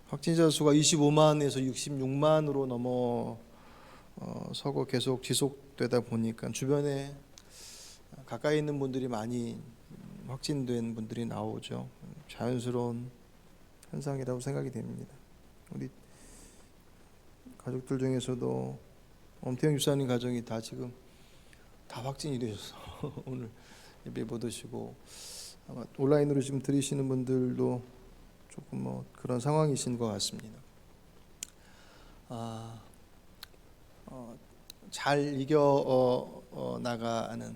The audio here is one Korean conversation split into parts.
확진자 수가 25만에서 66만으로 넘어서고 계속 지속되다 보니까 주변에 가까이 있는 분들이 많이 확진된 분들이 나오죠. 자연스러운 현상이라고 생각이 됩니다. 우리 가족들 중에서도 엄태영 집사님 가정이 다 지금 다 확진이 되셔서 오늘 예배 못 오시고, 아마 온라인으로 지금 들으시는 분들도 조금 그런 상황이신 것 같습니다. 잘 이겨 나가는,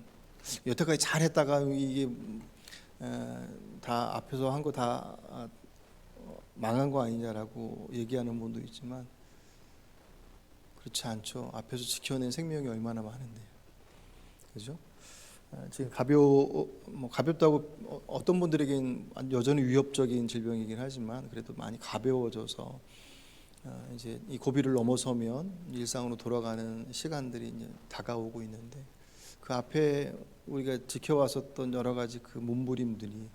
여태까지 잘했다가 이게 다 앞에서 한 거 다 망한 거 아니냐라고 얘기하는 분도 있지만 그렇지 않죠. 앞에서 지켜낸 생명이 얼마나 많은데요, 그죠? 지금 가볍다고 어떤 분들에겐 여전히 위협적인 질병이긴 하지만 그래도 많이 가벼워져서 이제 이 고비를 넘어서면 일상으로 돌아가는 시간들이 이제 다가오고 있는데, 그 앞에 우리가 지켜왔었던 여러 가지 그 몸부림들이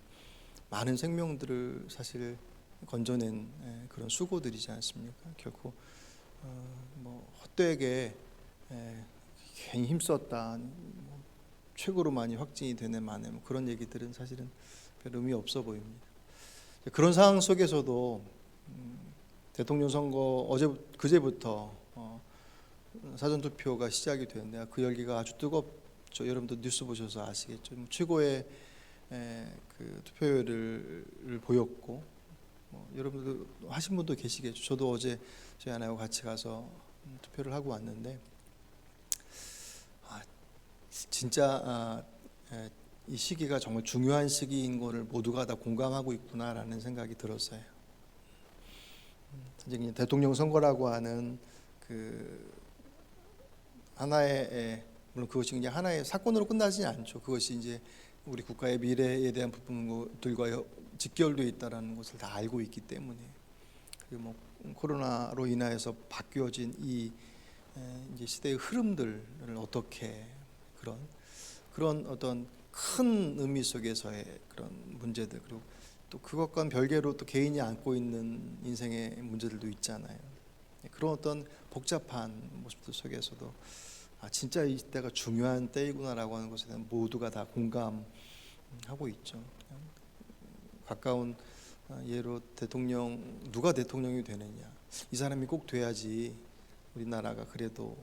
많은 생명들을 사실 건져낸 그런 수고들이지 않습니까? 결코 헛되게 괜히 힘썼다, 최고로 많이 확진이 되는 만에 그런 얘기들은 사실은 별 의미 없어 보입니다. 그런 상황 속에서도 대통령 선거 그제부터 사전투표가 시작이 되는데 그 열기가 아주 뜨겁죠. 여러분도 뉴스 보셔서 아시겠죠. 최고의 그 투표율을 보였고, 여러분도 하신 분도 계시겠죠. 저도 어제 저희 아내하고 같이 가서 투표를 하고 왔는데 진짜 이 시기가 정말 중요한 시기인 것을 모두가 다 공감하고 있구나라는 생각이 들었어요. 이제 대통령 선거라고 하는 그 하나의, 물론 그것이 그냥 하나의 사건으로 끝나지 않죠. 그것이 이제 우리 국가의 미래에 대한 부분들과 직결되어 있다라는 것을 다 알고 있기 때문에, 그리고 코로나로 인하여서 바뀌어진 이 이제 시대의 흐름들을 어떻게 그런 어떤 큰 의미 속에서의 그런 문제들, 그리고 또 그것과는 별개로 또 개인이 안고 있는 인생의 문제들도 있잖아요. 그런 어떤 복잡한 모습들 속에서도 진짜 이 때가 중요한 때이구나라고 하는 것에 대한 모두가 다 공감하고 있죠. 가까운 예로 누가 대통령이 되느냐, 이 사람이 꼭 돼야지 우리나라가 그래도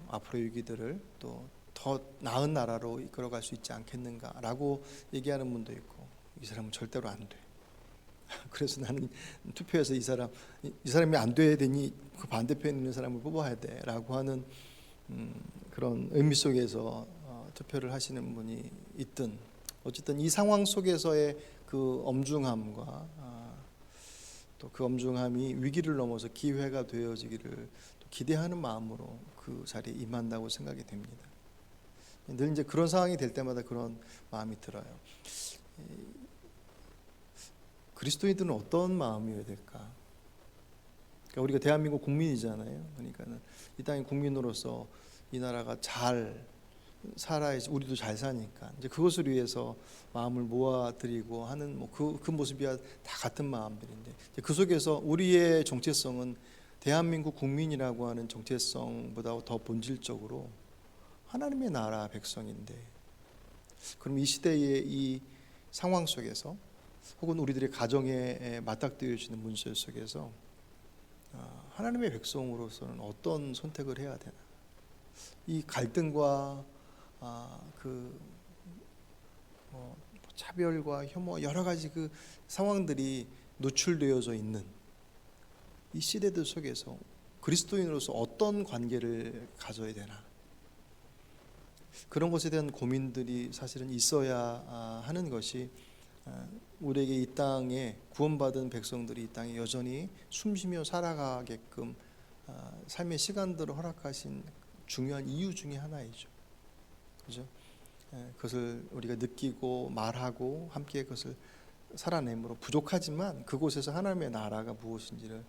앞으로 위기들을 또 더 나은 나라로 이끌어갈 수 있지 않겠는가라고 얘기하는 분도 있고, 이 사람은 절대로 안 돼. 그래서 나는 투표에서 이 사람이 안 돼야 되니 그 반대편에 있는 사람을 뽑아야 돼라고 하는 그런 의미 속에서 투표를 하시는 분이 있든, 어쨌든 이 상황 속에서의 그 엄중함과 또 그 엄중함이 위기를 넘어서 기회가 되어지기를 기대하는 마음으로 그 자리에 임한다고 생각이 됩니다. 늘 이제 그런 상황이 될 때마다 그런 마음이 들어요. 그리스도인들은 어떤 마음이어야 될까? 그러니까 우리가 대한민국 국민이잖아요. 그러니까 이 땅의 국민으로서 이 나라가 잘 살아야지 우리도 잘 사니까 이제 그것을 위해서 마음을 모아드리고 하는 그 모습이야 다 같은 마음들인데, 그 속에서 우리의 정체성은 대한민국 국민이라고 하는 정체성보다 더 본질적으로 하나님의 나라 백성인데, 그럼 이 시대의 이 상황 속에서 혹은 우리들의 가정에 맞닥뜨려지는 문제 속에서 하나님의 백성으로서는 어떤 선택을 해야 되나? 이 갈등과 차별과 혐오 여러 가지 그 상황들이 노출되어져 있는 이 시대들 속에서 그리스도인으로서 어떤 관계를 가져야 되나? 그런 것에 대한 고민들이 사실은 있어야 하는 것이 우리에게 이 땅에 구원받은 백성들이 이 땅에 여전히 숨쉬며 살아가게끔 삶의 시간들을 허락하신 중요한 이유 중에 하나이죠. 그죠? 그것을 우리가 느끼고 말하고 함께 그것을 살아내므로 부족하지만 그곳에서 하나님의 나라가 무엇인지를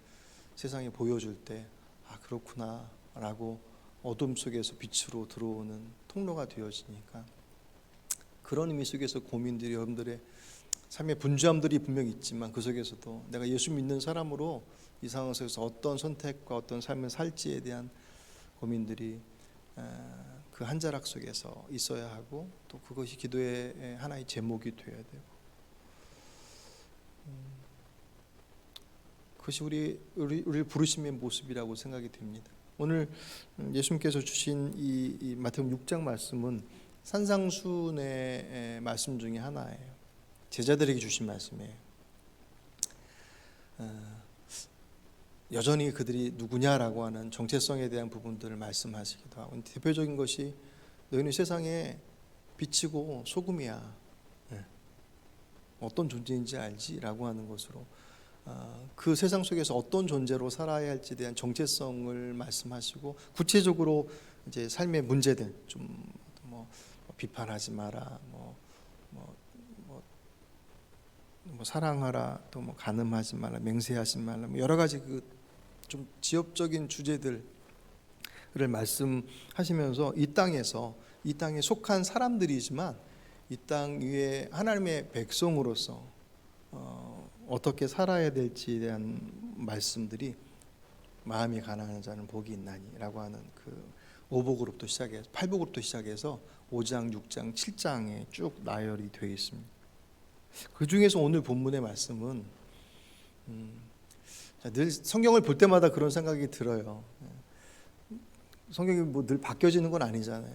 세상에 보여줄 때 그렇구나 라고 어둠 속에서 빛으로 들어오는 통로가 되어지니까, 그런 의미 속에서 고민들이 여러분들의 삶의 분주함들이 분명히 있지만 그 속에서도 내가 예수 믿는 사람으로 이 상황 속에서 어떤 선택과 어떤 삶을 살지에 대한 고민들이 그 한 자락 속에서 있어야 하고 또 그것이 기도의 하나의 제목이 되어야 되고 그것이 우리를 부르심의 모습이라고 생각이 됩니다. 오늘 예수님께서 주신 이 마태복음 6장 말씀은 산상수훈의 말씀 중에 하나예요. 제자들에게 주신 말씀이에요. 여전히 그들이 누구냐라고 하는 정체성에 대한 부분들을 말씀하시기도 하고 대표적인 것이 너희는 세상에 빛이고 소금이야. 어떤 존재인지 알지라고 하는 것으로 그 세상 속에서 어떤 존재로 살아야 할지에 대한 정체성을 말씀하시고 구체적으로 이제 삶의 문제들 좀 뭐 비판하지 마라, 뭐 사랑하라, 또 뭐 간음하지 말라, 맹세하지 말라, 뭐 여러 가지 그 좀 지엽적인 주제들을 말씀하시면서 이 땅에 속한 사람들이지만 이 땅 위에 하나님의 백성으로서 어떻게 살아야 될지에 대한 말씀들이 마음이 가난한 자는 복이 있나니라고 하는 그 5복으로부터 시작해서 8복으로부터 시작해서 5장, 6장, 7장에 쭉 나열이 되어 있습니다. 그 중에서 오늘 본문의 말씀은 늘 성경을 볼 때마다 그런 생각이 들어요. 성경이 뭐 늘 바뀌어지는 건 아니잖아요.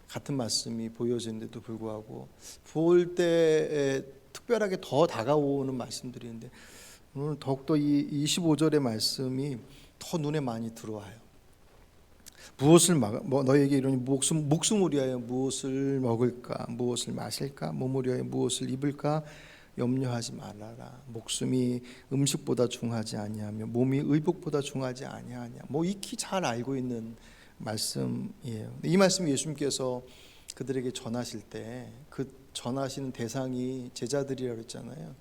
같은 말씀이 보여지는데도 불구하고 볼 때에 특별하게 더 다가오는 말씀들인데 오늘 더욱더 이 25절의 말씀이 더 눈에 많이 들어와요. 무엇을 너에게 이르니 목숨을 위하여 무엇을 먹을까, 무엇을 마실까, 몸을 위하여 무엇을 입을까 염려하지 말라라. 목숨이 음식보다 중하지 아니하며 몸이 의복보다 중하지 아니하냐. 뭐 익히 잘 알고 있는 말씀이에요. 이 말씀 예수님께서 그들에게 전하실 때 그 전하시는 대상이 제자들이라고 했잖아요.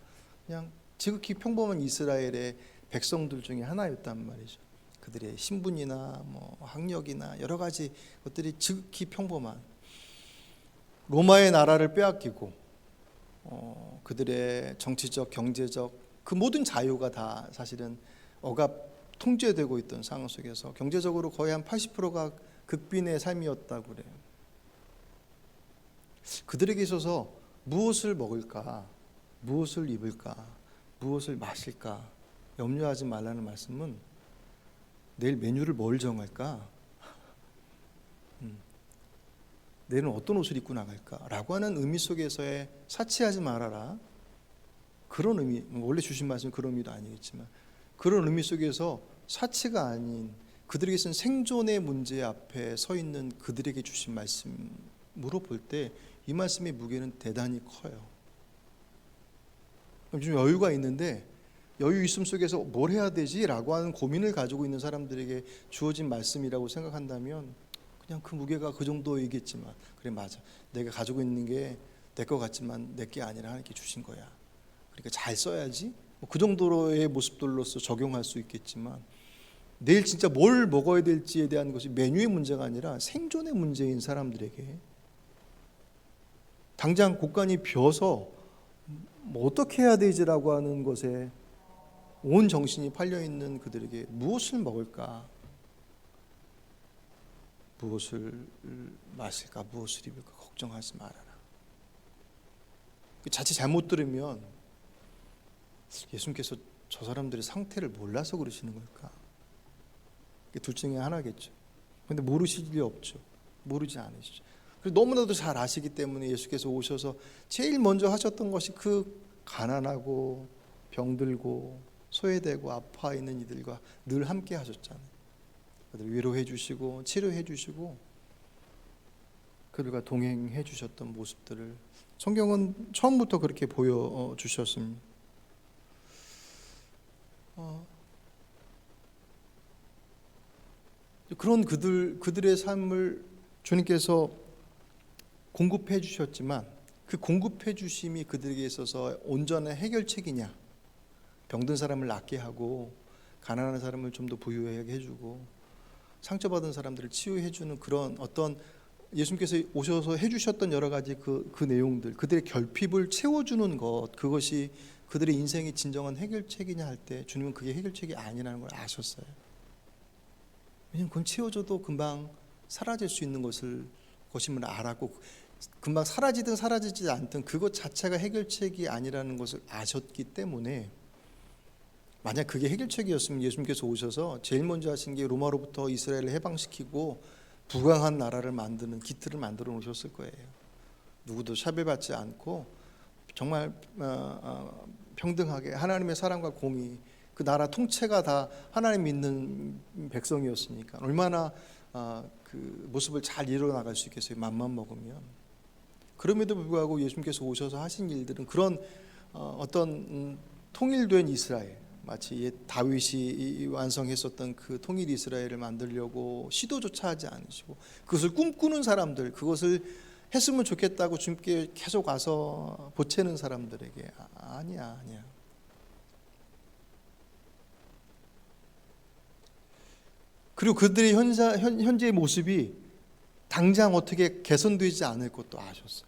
그냥 지극히 평범한 이스라엘의 백성들 중에 하나였단 말이죠. 그들의 신분이나 뭐 학력이나 여러 가지 것들이 지극히 평범한 로마의 나라를 빼앗기고 그들의 정치적, 경제적 그 모든 자유가 다 사실은 억압 통제되고 있던 상황 속에서 경제적으로 거의 한 80%가 극빈의 삶이었다고 그래요. 그들에게 있어서 무엇을 먹을까, 무엇을 입을까, 무엇을 마실까 염려하지 말라는 말씀은 내일 메뉴를 뭘 정할까, 내일은 어떤 옷을 입고 나갈까라고 하는 의미 속에서의 사치하지 말아라, 그런 의미, 원래 주신 말씀은 그런 의미도 아니겠지만 그런 의미 속에서 사치가 아닌 그들에게 있는 생존의 문제 앞에 서 있는 그들에게 주신 말씀으로 볼 때 이 말씀의 무게는 대단히 커요. 좀 여유가 있는데 여유 있음 속에서 뭘 해야 되지라고 하는 고민을 가지고 있는 사람들에게 주어진 말씀이라고 생각한다면 그냥 그 무게가 그 정도이겠지만 그래 맞아, 내가 가지고 있는 게 내 것 같지만 내 게 아니라 하나님께 주신 거야, 그러니까 잘 써야지, 그 정도의 모습들로서 적용할 수 있겠지만 내일 진짜 뭘 먹어야 될지에 대한 것이 메뉴의 문제가 아니라 생존의 문제인 사람들에게 당장 곳간이 비어서 뭐 어떻게 해야 되지라고 하는 것에 온 정신이 팔려있는 그들에게 무엇을 먹을까, 무엇을 마실까, 무엇을 입을까 걱정하지 말아라. 자칫 잘못 들으면 예수님께서 저 사람들의 상태를 몰라서 그러시는 걸까? 둘 중에 하나겠죠. 그런데 모르실 리 없죠. 모르지 않으시죠. 너무나도 잘 아시기 때문에 예수께서 오셔서 제일 먼저 하셨던 것이 그 가난하고 병들고 소외되고 아파 있는 이들과 늘 함께 하셨잖아요. 그들 위로해 주시고 치료해 주시고 그들과 동행해 주셨던 모습들을 성경은 처음부터 그렇게 보여주셨습니다. 그런 그들의 삶을 주님께서 공급해 주셨지만 그 공급해 주심이 그들에게 있어서 온전한 해결책이냐, 병든 사람을 낫게 하고 가난한 사람을 좀 더 부유하게 해주고 상처받은 사람들을 치유해 주는 그런 어떤 예수님께서 오셔서 해주셨던 여러 가지 그 내용들, 그들의 결핍을 채워주는 것, 그것이 그들의 인생의 진정한 해결책이냐 할 때 주님은 그게 해결책이 아니라는 걸 아셨어요. 왜냐하면 그건 채워줘도 금방 사라질 수 있는 것임을 알았고, 금방 사라지든 사라지지 않든 그것 자체가 해결책이 아니라는 것을 아셨기 때문에, 만약 그게 해결책이었으면 예수님께서 오셔서 제일 먼저 하신 게 로마로부터 이스라엘을 해방시키고 부강한 나라를 만드는 기틀을 만들어 놓으셨을 거예요. 누구도 차별받지 않고 정말 평등하게 하나님의 사랑과 공의, 그 나라 통째가 다 하나님 믿는 백성이었으니까 얼마나 그 모습을 잘 이뤄나갈 수 있겠어요, 맘만 먹으면. 그럼에도 불구하고 예수님께서 오셔서 하신 일들은 그런 어떤 통일된 이스라엘, 마치 옛 다윗이 완성했었던 그 통일 이스라엘을 만들려고 시도조차 하지 않으시고, 그것을 꿈꾸는 사람들, 그것을 했으면 좋겠다고 주님께 계속 와서 보채는 사람들에게 아니야. 그리고 그들의 현재의 모습이 당장 어떻게 개선되지 않을 것도 아셨어요.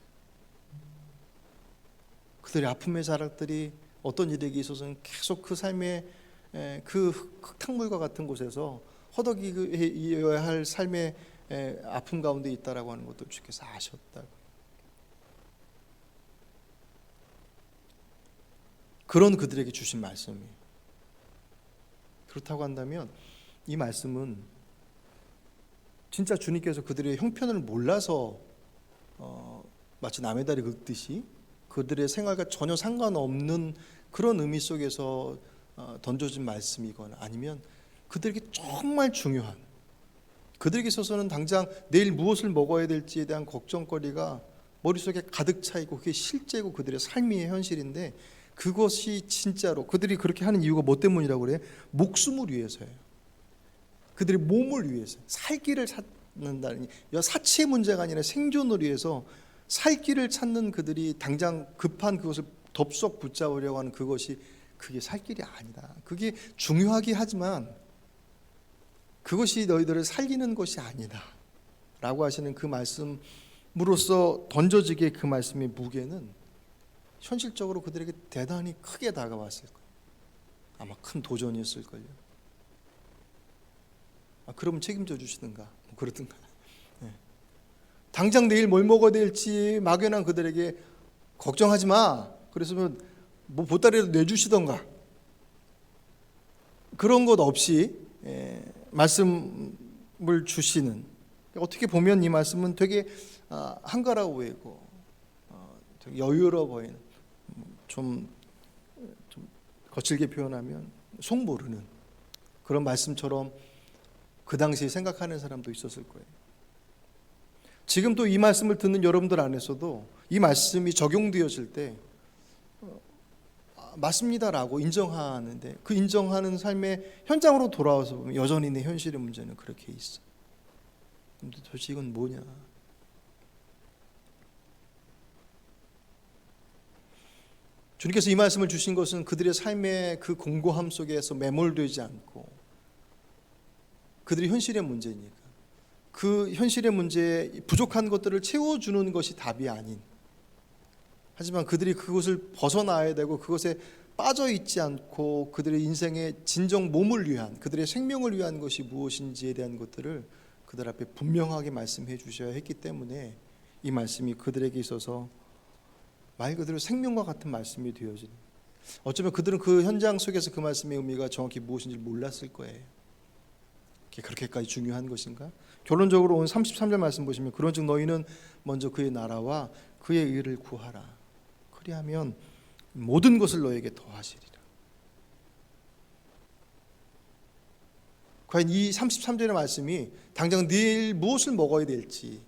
그들의 아픔의 자락들이 어떤 일에게 있어서는 계속 그 삶의 그 흙탕물과 같은 곳에서 허덕이어야 할 삶의 아픔 가운데 있다라고 하는 것도 주께서 아셨다고. 그런 그들에게 주신 말씀이에요. 그렇다고 한다면 이 말씀은 진짜 주님께서 그들의 형편을 몰라서 마치 남의 다리 긁듯이 그들의 생활과 전혀 상관없는 그런 의미 속에서 던져진 말씀이거나, 아니면 그들에게 정말 중요한, 그들에게 있어서는 당장 내일 무엇을 먹어야 될지에 대한 걱정거리가 머릿속에 가득 차 있고 그게 실제고 그들의 삶의 현실인데, 그것이 진짜로 그들이 그렇게 하는 이유가 뭐 때문이라고 그래요? 목숨을 위해서예요. 그들의 몸을 위해서, 살 길을 찾는다는, 사치의 문제가 아니라 생존을 위해서 살 길을 찾는 그들이 당장 급한 그것을 덥석 붙잡으려고 하는 그게 살 길이 아니다. 그게 중요하긴 하지만 그것이 너희들을 살리는 것이 아니다 라고 하시는 그 말씀으로써 던져지게 그 말씀의 무게는 현실적으로 그들에게 대단히 크게 다가왔을 거예요. 아마 큰 도전이었을걸요. 그러면 책임져 주시든가 뭐 그러든가. 당장 내일 뭘 먹어야 될지 막연한 그들에게 걱정하지 마, 그랬으면 뭐 보따리라도 내주시던가, 그런 것 없이 말씀을 주시는, 어떻게 보면 이 말씀은 되게 한가라워 보이고 되게 여유로워 보이는, 좀 거칠게 표현하면 속 모르는 그런 말씀처럼 그 당시에 생각하는 사람도 있었을 거예요. 지금 또 이 말씀을 듣는 여러분들 안에서도 이 말씀이 적용되어질 때 맞습니다라고 인정하는데, 그 인정하는 삶의 현장으로 돌아와서 보면 여전히 내 현실의 문제는 그렇게 있어. 근데 도대체 이건 뭐냐? 주님께서 이 말씀을 주신 것은 그들의 삶의 그 공고함 속에서 매몰되지 않고, 그들의 현실의 문제니까 그 현실의 문제에 부족한 것들을 채워주는 것이 답이 아닌, 하지만 그들이 그것을 벗어나야 되고 그것에 빠져 있지 않고 그들의 인생의 진정 몸을 위한, 그들의 생명을 위한 것이 무엇인지에 대한 것들을 그들 앞에 분명하게 말씀해 주셔야 했기 때문에 이 말씀이 그들에게 있어서 말 그대로 생명과 같은 말씀이 되어지는, 어쩌면 그들은 그 현장 속에서 그 말씀의 의미가 정확히 무엇인지 몰랐을 거예요. 그렇게까지 중요한 것인가? 결론적으로 오늘 33절 말씀 보시면, 그런즉 너희는 먼저 그의 나라와 그의 의를 구하라. 그리하면 모든 것을 너에게 더하시리라. 과연 이 33절의 말씀이 당장 내일 무엇을 먹어야 될지,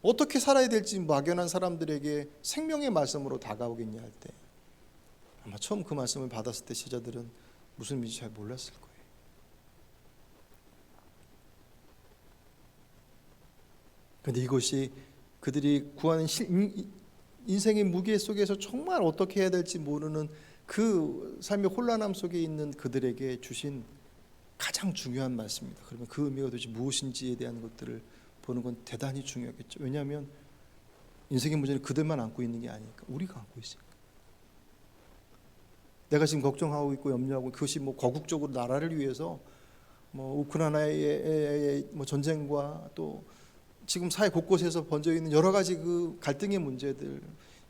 어떻게 살아야 될지 막연한 사람들에게 생명의 말씀으로 다가오겠냐 할 때, 아마 처음 그 말씀을 받았을 때 제자들은 무슨 의미인지 잘 몰랐을 거예요. 그런데 이것이 그들이 구하는 인생의 무게 속에서 정말 어떻게 해야 될지 모르는 그 삶의 혼란함 속에 있는 그들에게 주신 가장 중요한 말씀입니다. 그러면 그 의미가 도대체 무엇인지에 대한 것들을 보는 건 대단히 중요하겠죠. 왜냐하면 인생의 문제는 그들만 안고 있는 게 아니니까, 우리가 안고 있으니까. 내가 지금 걱정하고 있고 염려하고, 그것이 뭐 거국적으로 나라를 위해서 뭐 우크라이나의 뭐 전쟁과 또 지금 사회 곳곳에서 번져 있는 여러 가지 그 갈등의 문제들,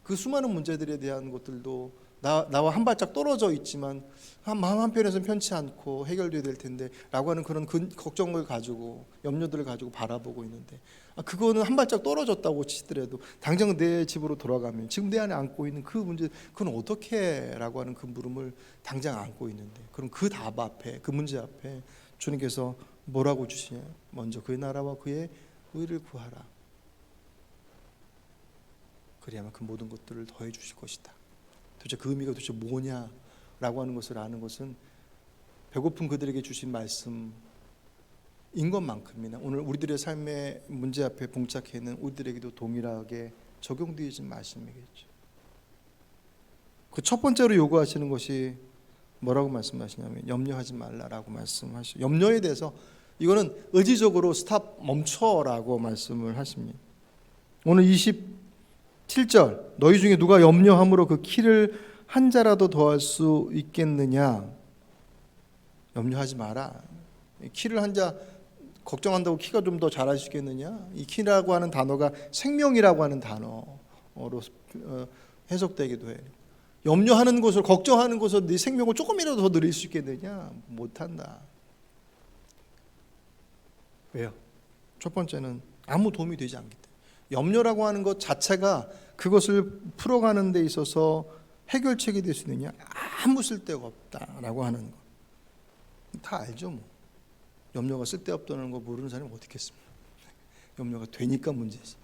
그 수많은 문제들에 대한 것들도 나와 한 발짝 떨어져 있지만 마음 한편에서는 편치 않고 해결돼야 될 텐데 라고 하는 그런 걱정을 가지고 염려들을 가지고 바라보고 있는데, 그거는 한 발짝 떨어졌다고 치더라도 당장 내 집으로 돌아가면 지금 내 안에 안고 있는 그 문제, 그건 어떻게 라고 하는 그 물음을 당장 안고 있는데, 그럼 그 답 앞에, 그 문제 앞에 주님께서 뭐라고 주시냐? 먼저 그의 나라와 그의 의를 구하라. 그래야만 그 모든 것들을 더해 주실 것이다. 도대체 그 의미가 도대체 뭐냐라고 하는 것을 아는 것은 배고픈 그들에게 주신 말씀인 것만큼이나 오늘 우리들의 삶의 문제 앞에 봉착해 있는 우리들에게도 동일하게 적용되어진 말씀이겠죠. 그 첫 번째로 요구하시는 것이 뭐라고 말씀하시냐면 염려하지 말라라고 말씀하시죠. 염려에 대해서 이거는 의지적으로 스탑, 멈춰라고 말씀을 하십니다. 오늘 27절, 너희 중에 누가 염려함으로 그 키를 한 자라도 더할 수 있겠느냐. 염려하지 마라. 키를 한 자 걱정한다고 키가 좀 더 자랄 수 있겠느냐. 이 키라고 하는 단어가 생명이라고 하는 단어로 해석되기도 해요. 염려하는 것을, 걱정하는 것을 네 생명을 조금이라도 더 늘릴 수 있겠느냐. 못한다. 왜요? 첫 번째는 아무 도움이 되지 않기 때문에. 염려라고 하는 것 자체가 그것을 풀어가는 데 있어서 해결책이 될 수 있느냐? 아무 쓸데가 없다라고 하는 것. 다 알죠 뭐. 염려가 쓸데없다는 거 모르는 사람이 어디 있겠습니까? 염려가 되니까 문제지.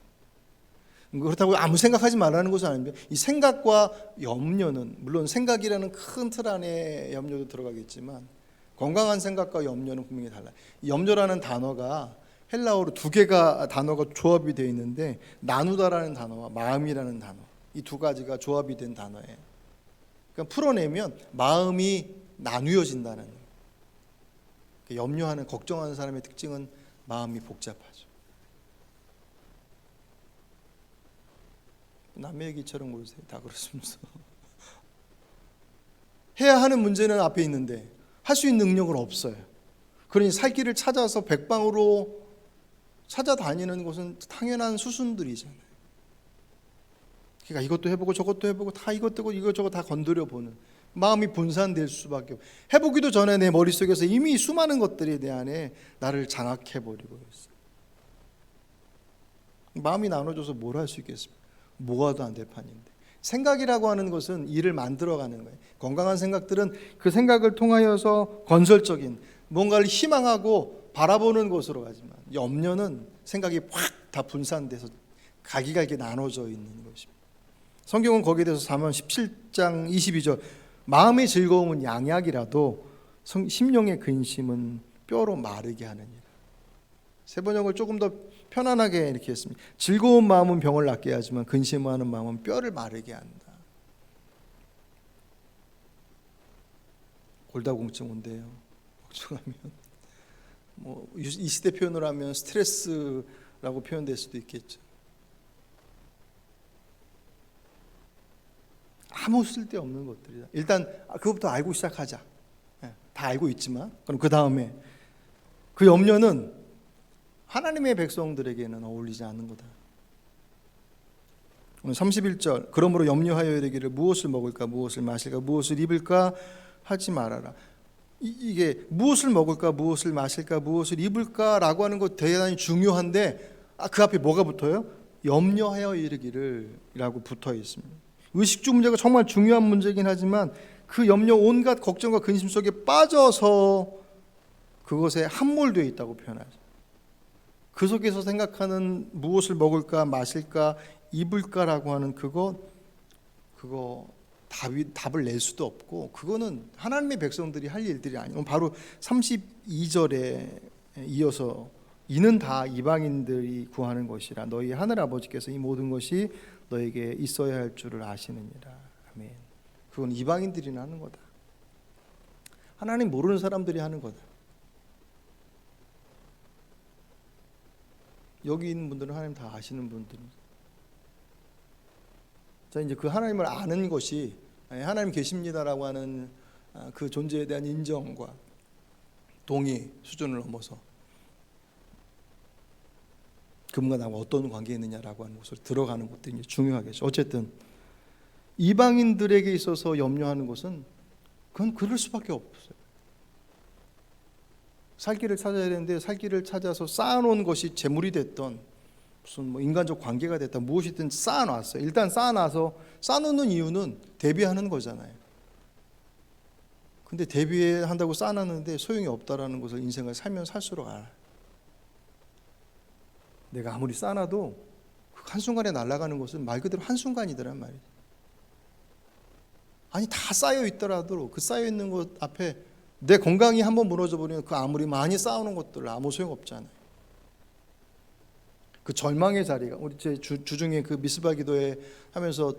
그렇다고 아무 생각하지 말라는 것은 아닙니다. 이 생각과 염려는, 물론 생각이라는 큰 틀 안에 염려도 들어가겠지만 건강한 생각과 염려는 분명히 달라요. 염려라는 단어가 헬라어로 두 개가 단어가 조합이 되어 있는데, 나누다라는 단어와 마음이라는 단어, 이 두 가지가 조합이 된 단어예요. 그러니까 풀어내면 마음이 나뉘어진다는 거예요. 염려하는, 걱정하는 사람의 특징은 마음이 복잡하죠. 남의 얘기처럼 모르세요. 다 그렇습니다. 해야 하는 문제는 앞에 있는데 할 수 있는 능력은 없어요. 그러니 살 길을 찾아서 백방으로 찾아다니는 것은 당연한 수순들이잖아요. 그러니까 이것도 해보고 저것도 해보고 다 이것저것 다 건드려 보는 마음이 분산될 수밖에 없어요. 해보기도 전에 내 머릿속에서 이미 수많은 것들에 대한 나를 장악해버리고 있어요. 마음이 나눠져서 뭘 할 수 있겠습니까? 뭐가도 안 될 판인데. 생각이라고 하는 것은 일을 만들어가는 거예요. 건강한 생각들은 그 생각을 통하여서 건설적인 뭔가를 희망하고 바라보는 것으로 가지만, 염려는 생각이 확 다 분산돼서 각이각이 나눠져 있는 것입니다. 성경은 거기에 대해서 사면 17장 22절, 마음의 즐거움은 양약이라도 심령의 근심은 뼈로 마르게 하느니라. 세 번역을 조금 더 편안하게 이렇게 했습니다. 즐거운 마음은 병을 낫게 하지만 근심하는 마음은 뼈를 마르게 한다. 골다공증 온대요. 걱정하면 뭐 이 시대 표현으로 하면 스트레스라고 표현될 수도 있겠죠. 아무 쓸데없는 것들이다. 일단 그것부터 알고 시작하자. 다 알고 있지만 그럼 그 다음에 그 염려는 하나님의 백성들에게는 어울리지 않는 거다. 오늘 31절, 그러므로 염려하여 이르기를 무엇을 먹을까 무엇을 마실까 무엇을 입을까 하지 말아라. 이게 무엇을 먹을까 무엇을 마실까 무엇을 입을까라고 하는 것 대단히 중요한데, 그 앞에 뭐가 붙어요? 염려하여 이르기를 라고 붙어 있습니다. 의식주 문제가 정말 중요한 문제이긴 하지만 그 염려, 온갖 걱정과 근심 속에 빠져서 그것에 함몰되어 있다고 표현하죠. 그 속에서 생각하는 무엇을 먹을까 마실까 입을까라고 하는 그거 답을 낼 수도 없고, 그거는 하나님의 백성들이 할 일들이 아니고, 바로 32절에 이어서 이는 다 이방인들이 구하는 것이라 너희 하늘 아버지께서 이 모든 것이 너에게 있어야 할 줄을 아시느니라. 아멘. 그건 이방인들이 하는 거다. 하나님 모르는 사람들이 하는 거다. 여기 있는 분들은 하나님 다 아시는 분들입니다. 자, 이제 그 하나님을 아는 것이 하나님 계십니다라고 하는 그 존재에 대한 인정과 동의 수준을 넘어서 그분과 나와 어떤 관계에 있느냐라고 하는 것을 들어가는 것도 이제 중요하겠죠. 어쨌든 이방인들에게 있어서 염려하는 것은 그건 그럴 수밖에 없어요. 살 길을 찾아야 되는데 살 길을 찾아서 쌓아놓은 것이 재물이 됐던 무슨 뭐 인간적 관계가 됐다 무엇이든 쌓아놨어요. 일단 쌓아놔서 쌓아놓는 이유는 대비하는 거잖아요. 근데 대비한다고 쌓아놨는데 소용이 없다라는 것을 인생을 살면 살수록 알아요. 내가 아무리 쌓아놔도 한순간에 날아가는 것은 말 그대로 한순간이더란 말이에요. 아니 다 쌓여 있더라도 그 쌓여 있는 것 앞에 내 건강이 한번 무너져 버리면 그 아무리 많이 쌓아놓은 것들 아무 소용 없잖아요. 그 절망의 자리가 우리 제 주중에 그 미스바 기도회 하면서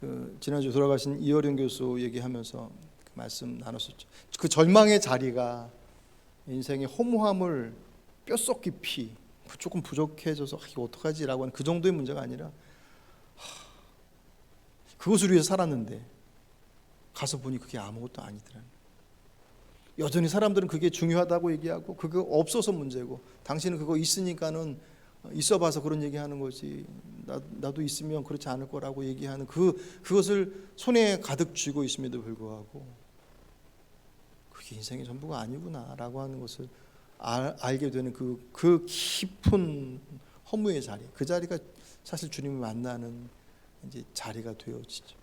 그 지난주 돌아가신 이어령 교수 얘기하면서 그 말씀 나눴었죠. 그 절망의 자리가 인생의 허무함을 뼛속 깊이 조금 부족해져서 이거 어떡하지라고 하는 그 정도의 문제가 아니라 그것을 위해서 살았는데 가서 보니 그게 아무것도 아니더라는. 여전히 사람들은 그게 중요하다고 얘기하고 그거 없어서 문제고 당신은 그거 있으니까는 있어봐서 그런 얘기하는 거지 나도 있으면 그렇지 않을 거라고 얘기하는 그것을 손에 가득 쥐고 있음에도 불구하고 그게 인생의 전부가 아니구나라고 하는 것을 알게 되는 그 깊은 허무의 자리, 그 자리가 사실 주님을 만나는 이제 자리가 되어지죠.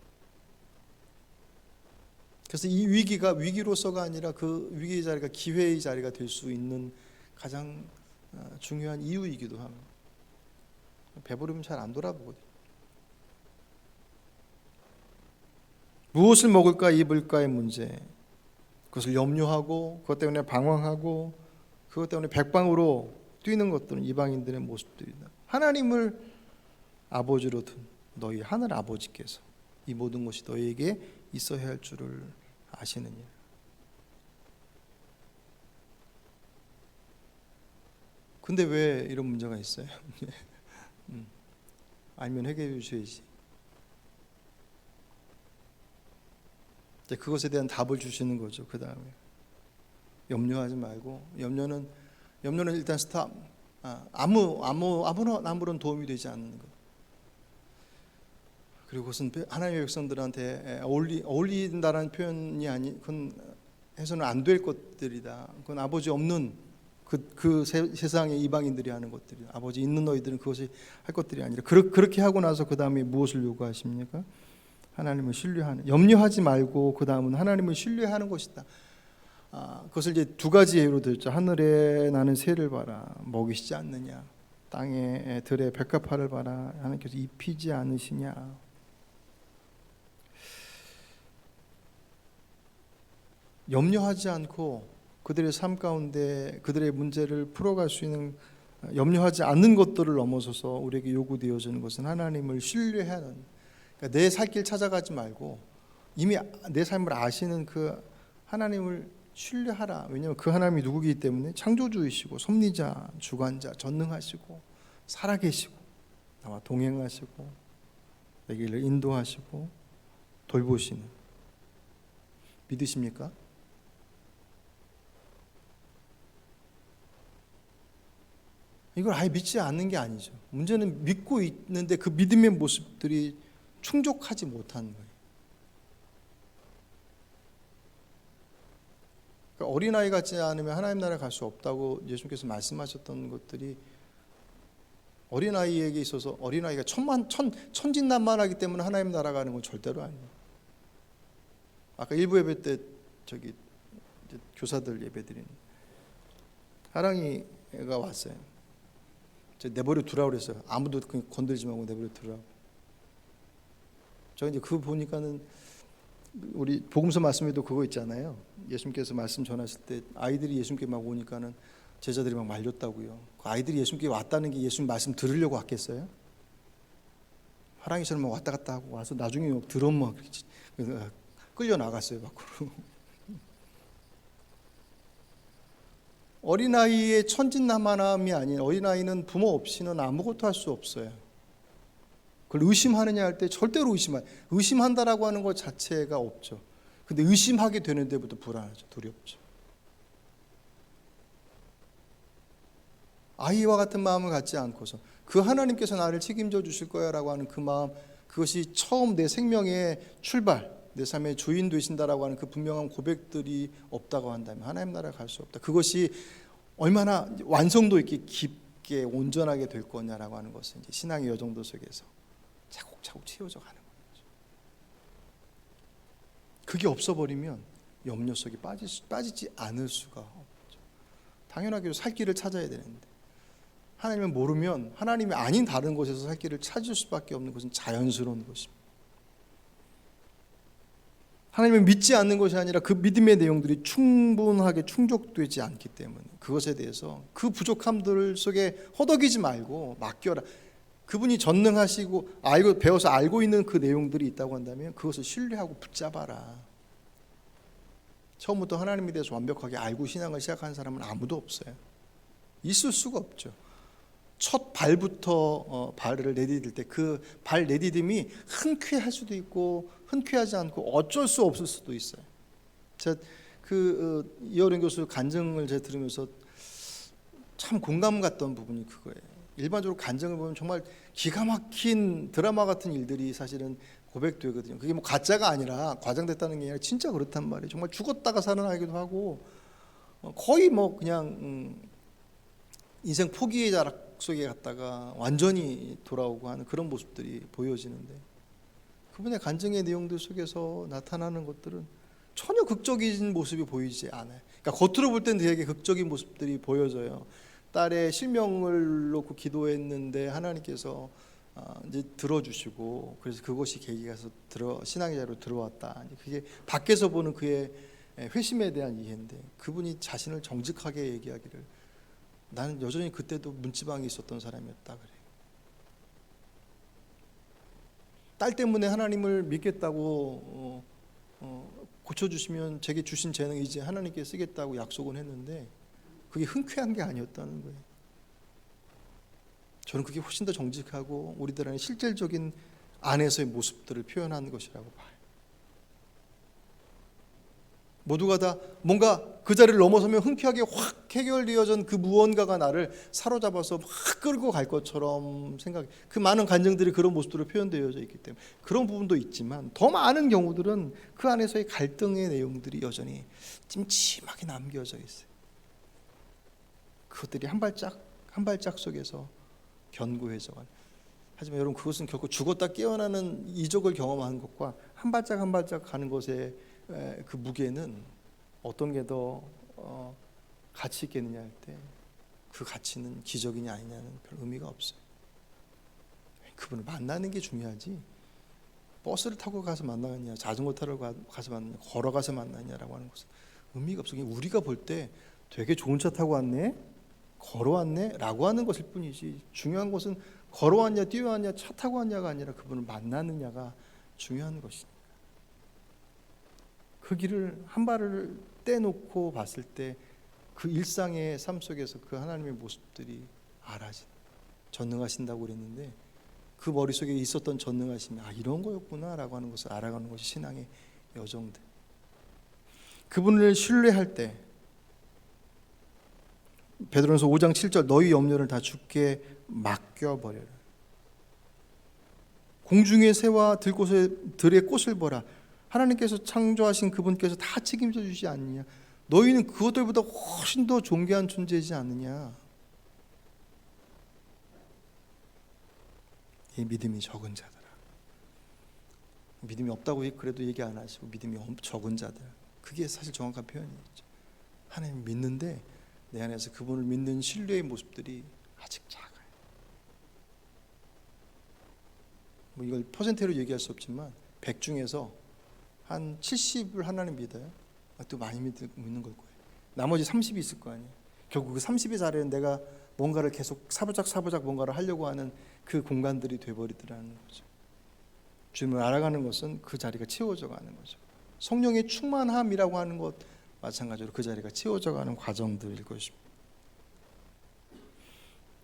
그래서 이 위기가 위기로서가 아니라 그 위기의 자리가 기회의 자리가 될 수 있는 가장 중요한 이유이기도 합니다. 배부르면 잘 안 돌아보거든요. 무엇을 먹을까 입을까의 문제, 그것을 염려하고 그것 때문에 방황하고 그것 때문에 백방으로 뛰는 것들은 이방인들의 모습들이다. 하나님을 아버지로 둔 너희 하늘 아버지께서 이 모든 것이 너희에게 있어야 할 줄을 아시느냐. 근데 왜 이런 문제가 있어요? 알면 해결해 주셔야지. 그것에 대한 답을 주시는 거죠. 그 다음에 염려하지 말고 염려는 일단 스탑. 아무런 도움이 되지 않는 것. 그리고 그것은 하나님의 백성들한테 어울린다라는 표현이 그건 해서는 안 될 것들이다. 그건 아버지 없는 그 세상의 이방인들이 하는 것들이다. 아버지 있는 너희들은 그것이 할 것들이 아니라 그렇게 하고 나서 그 다음에 무엇을 요구하십니까? 하나님을 신뢰하는. 염려하지 말고 그 다음은 하나님을 신뢰하는 것이다. 그것을 이제 두 가지 예로 들죠. 하늘에 나는 새를 봐라. 먹이시지 않느냐. 땅에 들에 백합화를 봐라. 하나님께서 입히지 않으시냐. 염려하지 않고 그들의 삶 가운데 그들의 문제를 풀어갈 수 있는 염려하지 않는 것들을 넘어서서 우리에게 요구되어지는 것은 하나님을 신뢰하는, 그러니까 내 살 길 찾아가지 말고 이미 내 삶을 아시는 그 하나님을 신뢰하라. 왜냐하면 그 하나님이 누구이기 때문에 창조주이시고 섭리자, 주관자, 전능하시고 살아계시고 나와 동행하시고 내 길을 인도하시고 돌보시는. 믿으십니까? 이걸 아예 믿지 않는 게 아니죠. 문제는 믿고 있는데 그 믿음의 모습들이 충족하지 못하는 거예요. 그러니까 어린아이 같지 않으면 하나님 나라에 갈 수 없다고 예수님께서 말씀하셨던 것들이 어린아이에게 있어서 어린아이가 천진난만하기 때문에 하나님 나라 가는 건 절대로 아니에요. 아까 일부 예배 때 교사들 예배 드리는 하랑이가 왔어요. 내버려 두라고 그랬어요. 아무도 건들지 말고 내버려 두라고. 저 이제 그거 보니까는 우리 복음서 말씀에도 그거 있잖아요. 예수님께서 말씀 전하실 때 아이들이 예수님께 막 오니까는 제자들이 막 말렸다고요. 그 아이들이 예수님께 왔다는 게 예수님 말씀 들으려고 왔겠어요? 하랑이처럼 막 왔다 갔다 하고 와서 나중에 막 들어오면 막 끌려 나갔어요 밖으로. 어린아이의 천진난만함이 아닌, 어린아이는 부모 없이는 아무것도 할 수 없어요. 그걸 의심하느냐 할 때 절대로 의심한다라고 하는 것 자체가 없죠. 근데 의심하게 되는 데부터 불안하죠. 두렵죠. 아이와 같은 마음을 갖지 않고서 그 하나님께서 나를 책임져 주실 거야 라고 하는 그 마음, 그것이 처음 내 생명의 출발, 내 삶의 주인 되신다라고 하는 그 분명한 고백들이 없다고 한다면 하나님 나라에 갈 수 없다. 그것이 얼마나 완성도 있게 깊게 온전하게 될 거냐라고 하는 것은 이제 신앙의 여정도 속에서 차곡차곡 채워져 가는 거죠. 그게 없어버리면 염려 속에 빠지지 않을 수가 없죠. 당연하게도 살 길을 찾아야 되는데 하나님을 모르면 하나님이 아닌 다른 곳에서 살 길을 찾을 수밖에 없는 것은 자연스러운 것입니다. 하나님을 믿지 않는 것이 아니라 그 믿음의 내용들이 충분하게 충족되지 않기 때문에 그것에 대해서 그 부족함들 속에 허덕이지 말고 맡겨라. 그분이 전능하시고 배워서 알고 있는 그 내용들이 있다고 한다면 그것을 신뢰하고 붙잡아라. 처음부터 하나님에 대해서 완벽하게 알고 신앙을 시작한 사람은 아무도 없어요. 있을 수가 없죠. 첫 발부터 발을 내디딜 때 그 발 내디딤이 흔쾌할 수도 있고 흔쾌하지 않고 어쩔 수 없을 수도 있어요. 제가 이어른 교수 간증을 제가 들으면서 참 공감 갔던 부분이 그거예요. 일반적으로 간증을 보면 정말 기가 막힌 드라마 같은 일들이 사실은 고백되거든요. 그게 뭐 가짜가 아니라 과장됐다는 게 아니라 진짜 그렇단 말이에요. 정말 죽었다가 살아나기도 하고 거의 뭐 그냥 인생 포기의 자락 속에 갔다가 완전히 돌아오고 하는 그런 모습들이 보여지는데 그분의 간증의 내용들 속에서 나타나는 것들은 전혀 극적인 모습이 보이지 않아요. 그러니까 겉으로 볼 땐 되게 극적인 모습들이 보여져요. 딸의 실명을 놓고 기도했는데 하나님께서 이제 들어주시고 그래서 그것이 계기가 돼서 신앙의 자리로 들어왔다. 그게 밖에서 보는 그의 회심에 대한 이해인데 그분이 자신을 정직하게 얘기하기를 나는 여전히 그때도 문지방이 있었던 사람이었다 그래요. 딸 때문에 하나님을 믿겠다고 고쳐주시면 제게 주신 재능 이제 하나님께 쓰겠다고 약속은 했는데 그게 흔쾌한 게 아니었다는 거예요. 저는 그게 훨씬 더 정직하고 우리들 안에 실질적인 안에서의 모습들을 표현하는 것이라고 봐요. 모두가 다 뭔가 그 자리를 넘어서면 흔쾌하게 확 해결되어진 그 무언가가 나를 사로잡아서 막 끌고 갈 것처럼 생각해. 그 많은 간증들이 그런 모습으로 표현되어져 있기 때문에 그런 부분도 있지만 더 많은 경우들은 그 안에서의 갈등의 내용들이 여전히 찜찜하게 남겨져 있어요. 그것들이 한 발짝 속에서 견고해져 가는. 하지만 여러분 그것은 결코 죽었다 깨어나는 이적을 경험하는 것과 한 발짝 한 발짝 가는 것에 그 무게는 어떤 게 더 가치 있겠느냐 할 때 그 가치는 기적이냐 아니냐는 별 의미가 없어요. 그분을 만나는 게 중요하지 버스를 타고 가서 만나느냐 자전거 타러 가서 만나느냐 걸어가서 만나느냐라고 하는 것은 의미가 없어요. 우리가 볼 때 되게 좋은 차 타고 왔네 걸어왔네 라고 하는 것일 뿐이지 중요한 것은 걸어왔냐 뛰어왔냐 차 타고 왔냐가 아니라 그분을 만나느냐가 중요한 것이니까 그 길을 한 발을 떼놓고 봤을 때 그 일상의 삶 속에서 그 하나님의 모습들이 알아진 전능하신다고 그랬는데 그 머릿속에 있었던 전능하심이 이런 거였구나 라고 하는 것을 알아가는 것이 신앙의 여정들. 그분을 신뢰할 때 베드로전서 5장 7절 너희 염려를 다 주께 맡겨버려라. 공중의 새와 들의 꽃을 보라. 하나님께서 창조하신 그분께서 다 책임져 주시지 않느냐. 너희는 그것들보다 훨씬 더 존귀한 존재이지 않느냐. 이 믿음이 적은 자들아. 믿음이 없다고 그래도 얘기 안 하시고 믿음이 적은 자들. 그게 사실 정확한 표현이죠. 하나님 믿는데 내 안에서 그분을 믿는 신뢰의 모습들이 아직 작아요. 뭐 이걸 퍼센테로 얘기할 수 없지만 100 중에서 한 70을 하나님 믿어요. 또 많이 믿는 걸 거예요. 나머지 30이 있을 거 아니에요. 결국 그 30의 자리는 내가 뭔가를 계속 사부작 뭔가를 하려고 하는 그 공간들이 돼버리더라는 거죠. 주님을 알아가는 것은 그 자리가 채워져 가는 거죠. 성령의 충만함이라고 하는 것 마찬가지로 그 자리가 채워져 가는 과정들일 것입니다.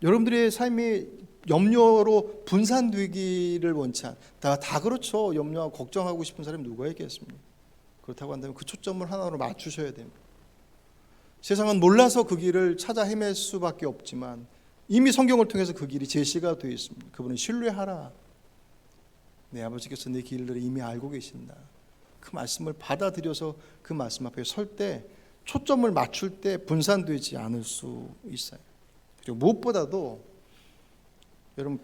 여러분들의 삶이 염려로 분산되기를 원치 않. 다 그렇죠. 염려하고 걱정하고 싶은 사람이 누가 있겠습니까? 그렇다고 한다면 그 초점을 하나로 맞추셔야 됩니다. 세상은 몰라서 그 길을 찾아 헤맬 수밖에 없지만 이미 성경을 통해서 그 길이 제시가 되어 있습니다. 그분은 신뢰하라. 내 아버지께서 내 길을 이미 알고 계신다. 그 말씀을 받아들여서 그 말씀 앞에 설 때 초점을 맞출 때 분산되지 않을 수 있어요. 그리고 무엇보다도 여러분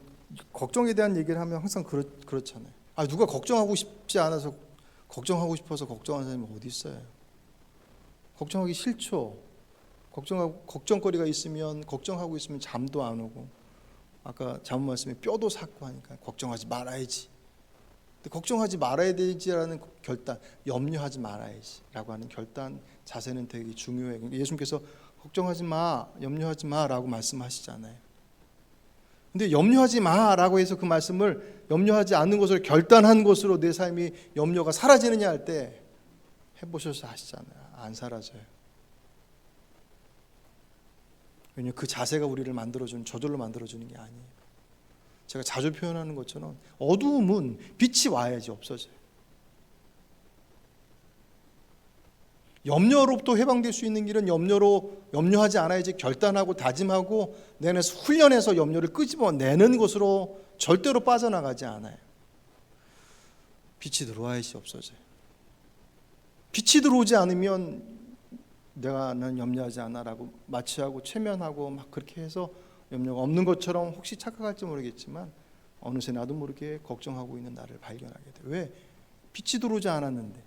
걱정에 대한 얘기를 하면 항상 그렇잖아요. 누가 걱정하고 싶지 않아서 걱정하고 싶어서 걱정하는 사람이 어디 있어요? 걱정하기 싫죠. 걱정거리가 있으면 걱정하고 있으면 잠도 안 오고 아까 자문 말씀에 뼈도 삭고 하니까 걱정하지 말아야지. 걱정하지 말아야 되지라는 결단, 염려하지 말아야지라고 하는 결단 자세는 되게 중요해요. 예수님께서 걱정하지 마, 염려하지 마라고 말씀하시잖아요. 근데 염려하지 마라고 해서 그 말씀을 염려하지 않는 것을 결단한 것으로 내 삶이 염려가 사라지느냐 할 때 해보셔서 아시잖아요. 안 사라져요. 왜냐하면 그 자세가 우리를 만들어주는, 저절로 만들어주는 게 아니에요. 제가 자주 표현하는 것처럼 어두움은 빛이 와야지 없어져요. 염려로부터 해방될 수 있는 길은 염려하지 않아야지 결단하고 다짐하고 내 안에서 훈련해서 염려를 끄집어내는 것으로 절대로 빠져나가지 않아요. 빛이 들어와야지 없어져요. 빛이 들어오지 않으면 나는 염려하지 않아라고 마취하고 최면하고 막 그렇게 해서 염려가 없는 것처럼 혹시 착각할지 모르겠지만 어느새 나도 모르게 걱정하고 있는 나를 발견하게 돼. 왜? 빛이 들어오지 않았는데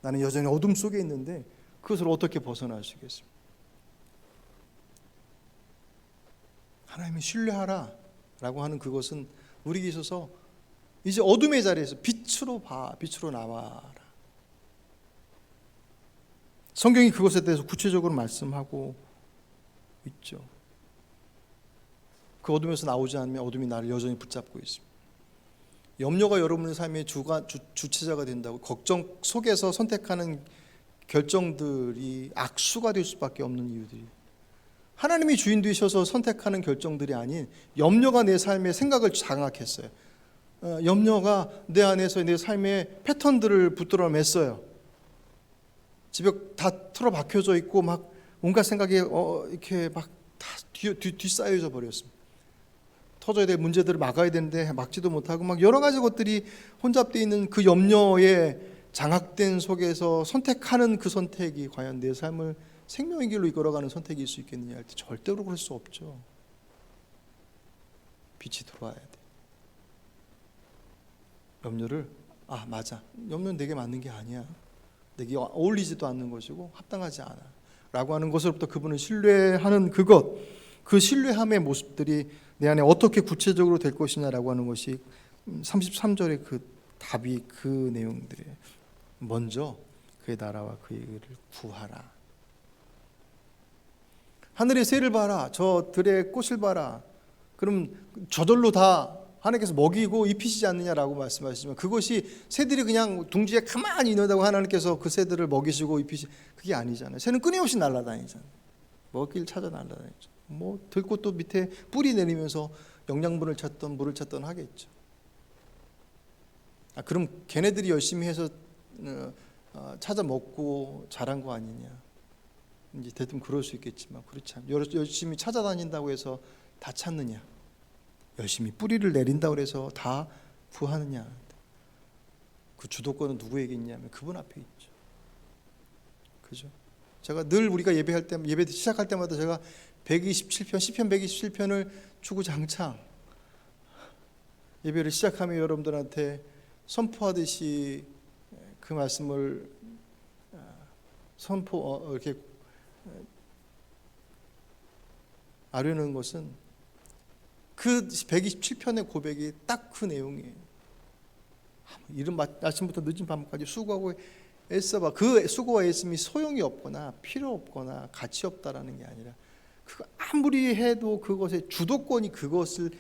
나는 여전히 어둠 속에 있는데 그것을 어떻게 벗어나시겠습니까? 하나님을 신뢰하라 라고 하는 그것은 우리에게 있어서 이제 어둠의 자리에서 빛으로 나와라. 성경이 그것에 대해서 구체적으로 말씀하고 있죠. 그 어둠에서 나오지 않으면 어둠이 나를 여전히 붙잡고 있습니다. 염려가 여러분의 삶의 주체자가 된다고 걱정 속에서 선택하는 결정들이 악수가 될 수밖에 없는 이유들이 하나님이 주인 되셔서 선택하는 결정들이 아닌 염려가 내 삶의 생각을 장악했어요. 염려가 내 안에서 내 삶의 패턴들을 붙들어 맸어요. 집에 다 틀어박혀져 있고 막 온갖 생각이 이렇게 막 다 뒤싸여져 버렸습니다. 터져야 될 문제들을 막아야 되는데 막지도 못하고 막 여러 가지 것들이 혼잡되어 있는 그 염려에 장악된 속에서 선택하는 그 선택이 과연 내 삶을 생명의 길로 이끌어가는 선택일 수 있겠느냐 할 때 절대로 그럴 수 없죠. 빛이 들어와야 돼. 염려를 맞아. 염려는 내게 맞는 게 아니야. 내게 어울리지도 않는 것이고 합당하지 않아 라고 하는 것으로부터 그분을 신뢰하는 그것, 그 신뢰함의 모습들이 내 안에 어떻게 구체적으로 될 것이냐라고 하는 것이 33절의 그 답이 그 내용들이에요. 먼저 그의 나라와 그의 의를 구하라. 하늘의 새를 봐라. 저 들의 꽃을 봐라. 그럼 저절로 다 하나님께서 먹이고 입히시지 않느냐라고 말씀하시지만 그것이 새들이 그냥 둥지에 가만히 있는다고 하나님께서 그 새들을 먹이시고 그게 아니잖아요. 새는 끊임없이 날아다니잖아요. 먹을 길 찾아 날아다니죠. 들꽃도 밑에 뿌리 내리면서 영양분을 찾던 물을 찾던 하겠죠. 그럼 걔네들이 열심히 해서 찾아 먹고 자란 거 아니냐. 이제 대뜸 그럴 수 있겠지만 그렇지 않아요. 열심히 찾아다닌다고 해서 다 찾느냐. 열심히 뿌리를 내린다고 해서 다 구하느냐. 그 주도권은 누구에게 있냐면 그분 앞에 있죠. 그죠? 제가 늘 우리가 예배 시작할 때마다 제가 127편, 시편 127편을 주구장창 예배를 시작하며 여러분들한테 선포하듯이 그 말씀을 이렇게 아뢰는 것은 그 127편의 고백이 딱 그 내용이에요. 이른 아침부터 늦은 밤까지 수고하고 애써봐. 그 수고와 애씀이 소용이 없거나 필요 없거나 가치 없다라는 게 아니라 그거 아무리 해도 그것의 주도권이 그것을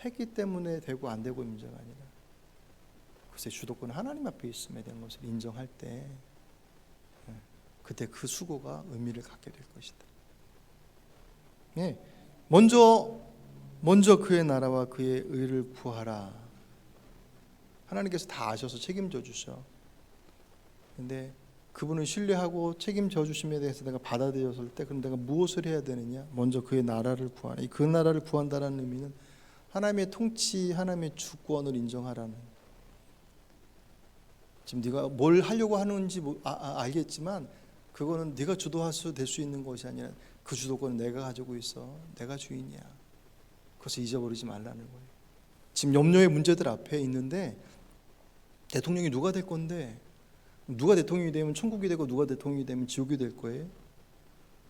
했기 때문에 되고 안 되고 문제가 아니라 그것의 주도권은 하나님 앞에 있음에 대한 것을 인정할 때 그때 그 수고가 의미를 갖게 될 것이다. 먼저 먼저 그의 나라와 그의 의를 구하라. 하나님께서 다 아셔서 책임져 주셔. 근데 그분을 신뢰하고 책임져 주심에 대해서 내가 받아들였을 때 그럼 내가 무엇을 해야 되느냐? 먼저 그의 나라를 구하라. 그 나라를 구한다는 의미는 하나님의 통치, 하나님의 주권을 인정하라는. 지금 네가 뭘 하려고 하는지 알겠지만 그거는 네가 주도할 수 될 수 있는 것이 아니라 그 주도권은 내가 가지고 있어. 내가 주인이야. 그것을 잊어버리지 말라는 거예요. 지금 염려의 문제들 앞에 있는데 대통령이 누가 될 건데, 누가 대통령이 되면 천국이 되고 누가 대통령이 되면 지옥이 될 거예요.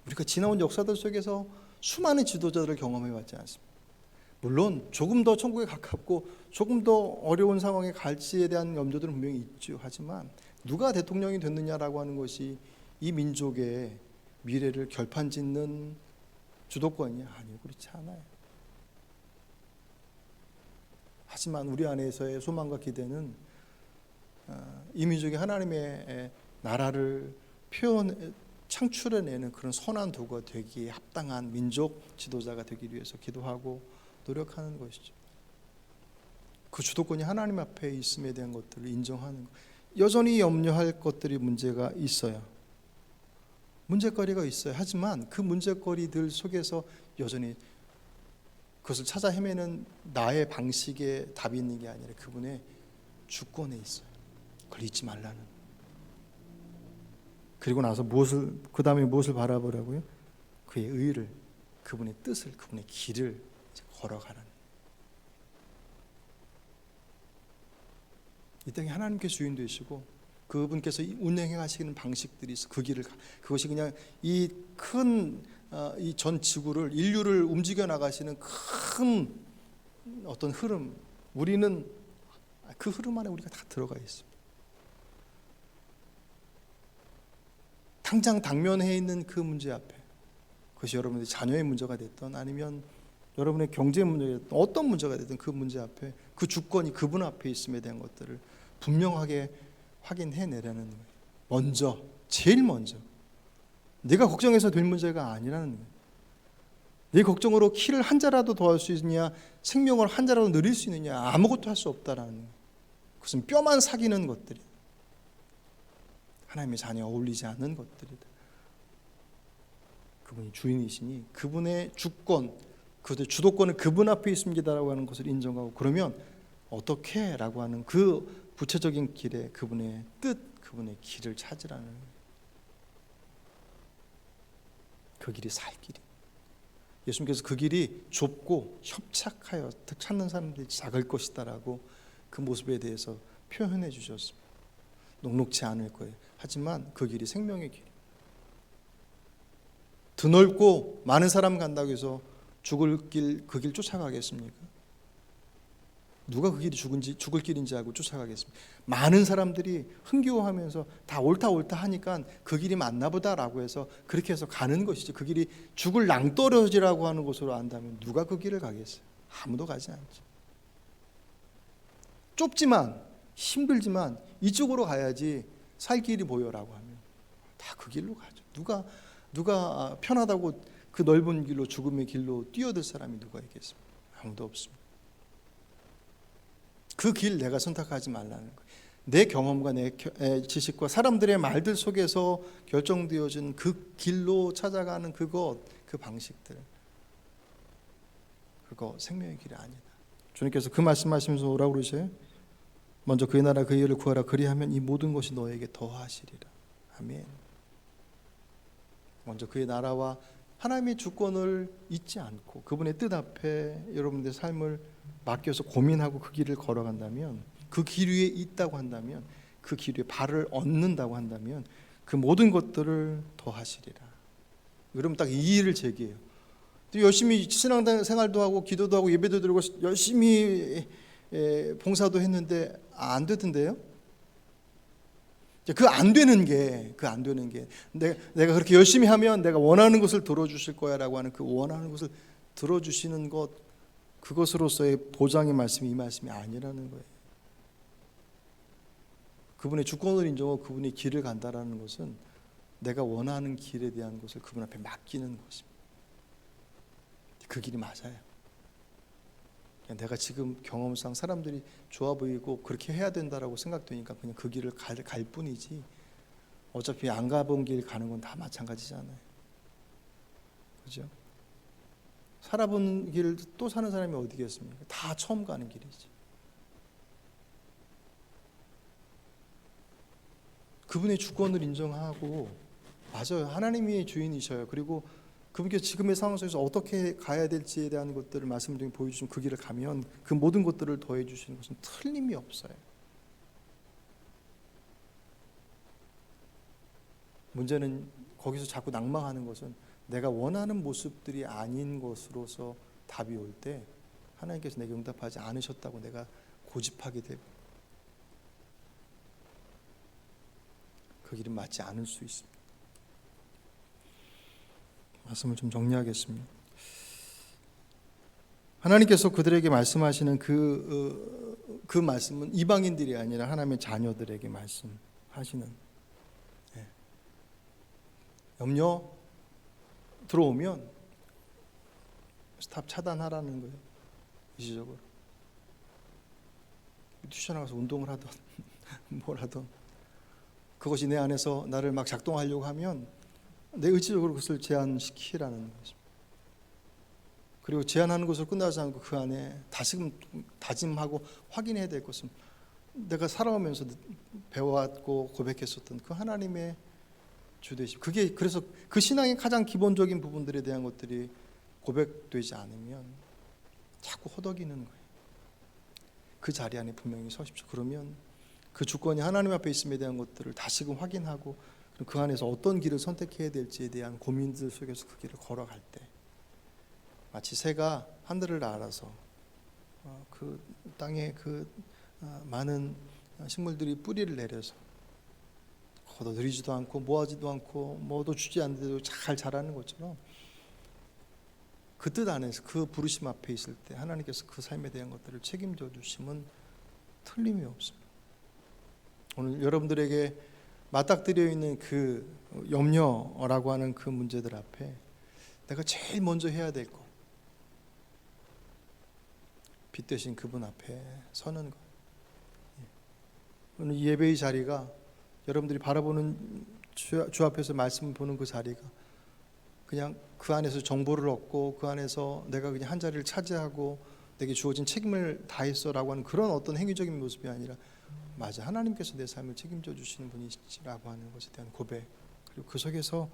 우리가 지나온 역사들 속에서 수많은 지도자들을 경험해 왔지 않습니까? 물론 조금 더 천국에 가깝고 조금 더 어려운 상황에 갈지에 대한 염려들은 분명히 있죠. 하지만 누가 대통령이 됐느냐라고 하는 것이 이 민족의 미래를 결판짓는 주도권이 아니에요. 그렇지 않아요. 하지만 우리 안에서의 소망과 기대는 이 민족이 하나님의 나라를 창출해내는 그런 선한 도구가 되기에 합당한 민족 지도자가 되기 위해서 기도하고 노력하는 것이죠. 그 주도권이 하나님 앞에 있음에 대한 것들을 인정하는 것. 여전히 염려할 것들이 문제가 있어요. 문제거리가 있어요. 하지만 그 문제거리들 속에서 여전히 그것을 찾아 헤매는 나의 방식에 답이 있는 게 아니라 그분의 주권에 있어요. 그걸 잊지 말라는. 그리고 나서 그 다음에 무엇을 바라보라고요? 그의 의를, 그분의 뜻을, 그분의 길을 걸어가는. 이 땅에 하나님께서 주인 되시고 그분께서 운행해 가시는 방식들이 있어. 그 길을 그것이 그냥 이 큰 이 전 지구를 인류를 움직여 나가시는 큰 어떤 흐름. 우리는 그 흐름 안에 우리가 다 들어가 있습니다. 당장 당면해 있는 그 문제 앞에, 그것이 여러분의 자녀의 문제가 됐던 아니면 여러분의 경제 문제가 됐던 어떤 문제가 됐든 그 문제 앞에 그 주권이 그분 앞에 있음에 대한 것들을 분명하게 확인해내라는 거예요. 먼저, 제일 먼저 네가 걱정해서 될 문제가 아니라는 거예요. 네 걱정으로 키를 한 자라도 더 할 수 있느냐, 생명을 한 자라도 늘릴 수 있느냐, 아무것도 할 수 없다라는 거예요. 그것은 뼈만 사귀는 것들이, 하나님의 자녀와 어울리지 않는 것들이다. 그분이 주인이시니 그분의 주권, 그분의 주도권은 그분 앞에 있습니다라고 하는 것을 인정하고, 그러면 어떻게? 라고 하는 그 구체적인 길에 그분의 뜻, 그분의 길을 찾으라는 거예요. 그 길이 살 길이. 예수님께서 그 길이 좁고 협착하여 찾는 사람들이 작을 것이다라고 그 모습에 대해서 표현해 주셨습니다. 녹록지 않을 거예요. 하지만 그 길이 생명의 길. 드넓고 많은 사람 간다고 해서 죽을 길, 그 길 쫓아가겠습니까? 누가 그 길이 죽을 길인지 알고 쫓아가겠습니까? 많은 사람들이 흥겨워하면서 다 옳다 하니까 그 길이 맞나 보다라고 해서 그렇게 해서 가는 것이지, 그 길이 죽을 낭떠러지라고 하는 곳으로 안다면 누가 그 길을 가겠어요? 아무도 가지 않죠. 좁지만 힘들지만 이쪽으로 가야지 살 길이 보여라고 하면 다 그 길로 가죠. 누가 편하다고 그 넓은 길로, 죽음의 길로 뛰어들 사람이 누가 있겠습니까? 아무도 없습니다. 그 길 내가 선택하지 말라는 거예요. 내 경험과 내 지식과 사람들의 말들 속에서 결정되어진 그 길로 찾아가는 그것, 그 방식들, 그거 생명의 길이 아니다. 주님께서 그 말씀하시면서 뭐라고 그러세요? 먼저 그의 나라 그의 의를 구하라. 그리하면 이 모든 것이 너에게 더하시리라. 아멘. 먼저 그의 나라와 하나님의 주권을 잊지 않고 그분의 뜻 앞에 여러분들의 삶을 맡겨서 고민하고 그 길을 걸어간다면, 그 길 위에 있다고 한다면, 그 길 위에 발을 얹는다고 한다면 그 모든 것들을 더하시리라. 여러분 딱 이 일을 제기해요. 열심히 신앙생활도 하고 기도도 하고 예배도 드리고 열심히 봉사도 했는데 안 되던데요? 그 안 되는 게 내가 그렇게 열심히 하면 내가 원하는 것을 들어주실 거야라고 하는 그 원하는 것을 들어주시는 것, 그것으로서의 보장의 말씀이 이 말씀이 아니라는 거예요. 그분의 주권을 인정하고 그분의 길을 간다라는 것은 내가 원하는 길에 대한 것을 그분 앞에 맡기는 것입니다. 그 길이 맞아요. 내가 지금 경험상 사람들이 좋아 보이고 그렇게 해야 된다라고 생각되니까 그냥 그 길을 갈 뿐이지, 어차피 안 가본 길 가는 건 다 마찬가지잖아요. 그죠? 살아본 길을 또 사는 사람이 어디겠습니까? 다 처음 가는 길이지. 그분의 주권을 인정하고, 맞아요, 하나님이 주인이셔요. 그리고 그분께서 지금의 상황 속에서 어떻게 가야 될지에 대한 것들을 말씀 중에 보여주시면 그 길을 가면 그 모든 것들을 더해 주시는 것은 틀림이 없어요. 문제는 거기서 자꾸 낭망하는 것은 내가 원하는 모습들이 아닌 것으로서 답이 올 때 하나님께서 내게 응답하지 않으셨다고 내가 고집하게 되고, 그 길은 맞지 않을 수 있습니다. 말씀을 좀 정리하겠습니다. 하나님께서 그들에게 말씀하시는 그 말씀은 이방인들이 아니라 하나님의 자녀들에게 말씀하시는, 염려 들어오면 스탑, 차단하라는 거예요. 일시적으로 튜션 나가서 운동을 하던 뭘 하던 그것이 내 안에서 나를 막 작동하려고 하면 내 의지적으로 그것을 제한시키라는 것입니다. 그리고 제한하는 것을 끝나지 않고 그 안에 다시금 다짐하고 확인해야 될 것은 내가 살아오면서 배워왔고 고백했었던 그 하나님의 주되심. 그게 그래서 그 신앙의 가장 기본적인 부분들에 대한 것들이 고백되지 않으면 자꾸 허덕이는 거예요. 그 자리 안에 분명히 서십시오. 그러면 그 주권이 하나님 앞에 있음에 대한 것들을 다시금 확인하고 그 안에서 어떤 길을 선택해야 될지에 대한 고민들 속에서 그 길을 걸어갈 때 마치 새가 하늘을 날아서 그 땅에 그 많은 식물들이 뿌리를 내려서 거둬들이지도 않고 모아지도 않고 뭐도 주지 않는데도 잘 자라는 것처럼 그 뜻 안에서 그 부르심 앞에 있을 때 하나님께서 그 삶에 대한 것들을 책임져 주심은 틀림이 없습니다. 오늘 여러분들에게 맞닥뜨려 있는 그 염려라고 하는 그 문제들 앞에 내가 제일 먼저 해야 될 것, 빛 대신 그분 앞에 서는 것. 오늘 이 예배의 자리가 여러분들이 바라보는 주 앞에서 말씀 보는 그 자리가 그냥 그 안에서 정보를 얻고 그 안에서 내가 그냥 한 자리를 차지하고 내게 주어진 책임을 다했어라고 하는 그런 어떤 행위적인 모습이 아니라, 맞아, 하나님께서 내 삶을 책임져 주시는 분이시라고 하는 것에 대한 고백, 그리고 그 속에서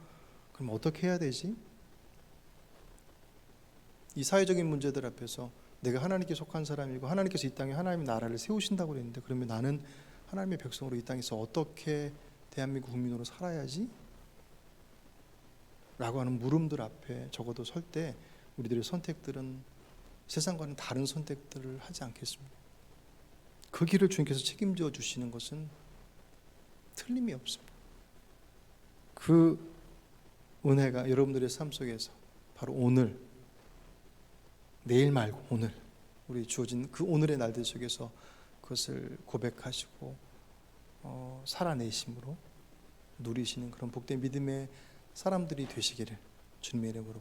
그럼 어떻게 해야 되지? 이 사회적인 문제들 앞에서 내가 하나님께 속한 사람이고 하나님께서 이 땅에 하나님의 나라를 세우신다고 그랬는데, 그러면 나는 하나님의 백성으로 이 땅에서 어떻게 대한민국 국민으로 살아야지? 라고 하는 물음들 앞에 적어도 설 때 우리들의 선택들은 세상과는 다른 선택들을 하지 않겠습니다. 그 길을 주님께서 책임져 주시는 것은 틀림이 없습니다. 그 은혜가 여러분들의 삶 속에서 바로 오늘, 내일 말고 오늘, 우리 주어진 그 오늘의 날들 속에서 그것을 고백하시고 살아내심으로 누리시는 그런 복된 믿음의 사람들이 되시기를 주님의 이름으로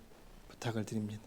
부탁을 드립니다.